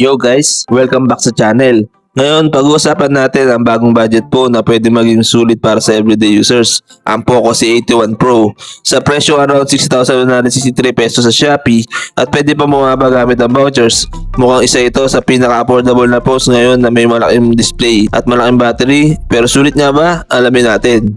Yo guys, welcome back sa channel. Ngayon, pag-uusapan natin ang bagong budget phone na pwede maging sulit para sa everyday users, ang Poco C81 Pro. Sa presyo around 6,163 pesos sa Shopee at pwede pa bumaba gamit ang vouchers. Mukhang isa ito sa pinaka-affordable na phones ngayon na may malaking display at malaking battery. Pero sulit nga ba? Alamin natin.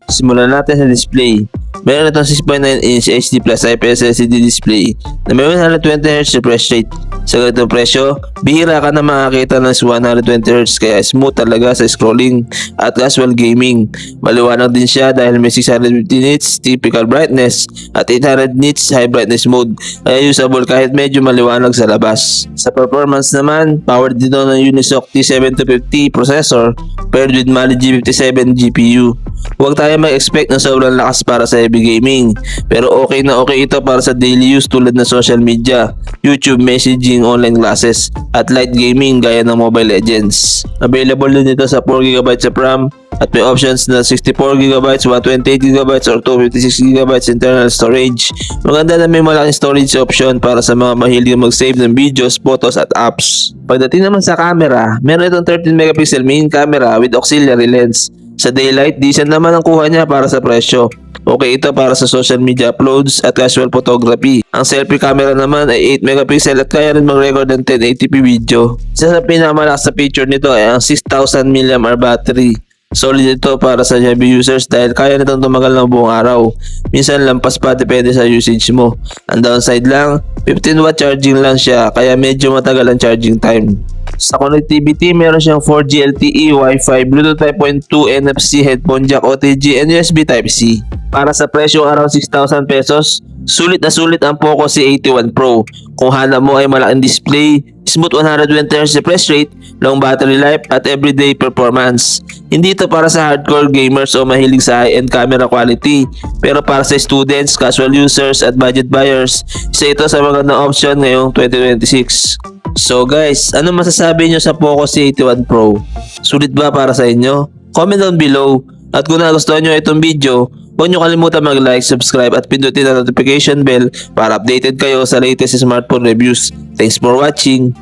Simulan natin sa display. Meron itong 6.9-inch HD Plus IPS LCD display na may 120Hz refresh rate. Sa ganitong presyo, bihira ka na makakita ng 120Hz kaya smooth talaga sa scrolling at casual gaming. Maliwanag din siya dahil may 650 nits typical brightness at 800 nits high brightness mode kaya usable kahit medyo maliwanag sa labas. Sa performance naman, powered dito ng Unisoc T7250 processor paired with Mali G57 GPU. Huwag tayo mag-expect ng sobrang lakas para sa heavy gaming, pero okay na okay ito para sa daily use tulad ng social media, YouTube messaging, online classes, at light gaming gaya ng Mobile Legends. Available din ito sa 4GB of RAM at may options na 64GB, 128GB, or 256GB internal storage. Maganda na may malaking storage option para sa mga mahilig mag-save ng videos, photos, at apps. Pagdating naman sa camera, meron itong 13MP main camera with auxiliary lens. Sa daylight, decent naman ang kuha niya para sa presyo. Okay ito para sa social media uploads at casual photography. Ang selfie camera naman ay 8MP at kaya rin mag-record ng 1080p video. Isa sa pinakamalakas sa feature nito ay ang 6,000 mAh battery. Solid ito para sa heavy users dahil kaya nitong tumagal ng buong araw. Minsan lampas pa depende sa usage mo. Ang downside lang, 15W charging lang siya kaya medyo matagal ang charging time. Sa connectivity, meron siyang 4G LTE, Wi-Fi, Bluetooth 5.2, NFC, headphone jack, OTG, and USB Type-C. Para sa presyo around 6,000 pesos, sulit na sulit ang Poco C81 Pro. Kung hanap mo ay malaking display, smooth 120Hz refresh rate, long battery life, at everyday performance. Hindi ito para sa hardcore gamers o mahilig sa high-end camera quality, pero para sa students, casual users, at budget buyers, isa ito sa magandang option ngayong 2026. So guys, ano masasabi nyo sa Poco C81 Pro? Sulit ba para sa inyo? Comment down below. At kung nagustuhan nyo itong video, huwag nyo kalimutan mag-like, subscribe at pindutin ang notification bell para updated kayo sa latest smartphone reviews. Thanks for watching!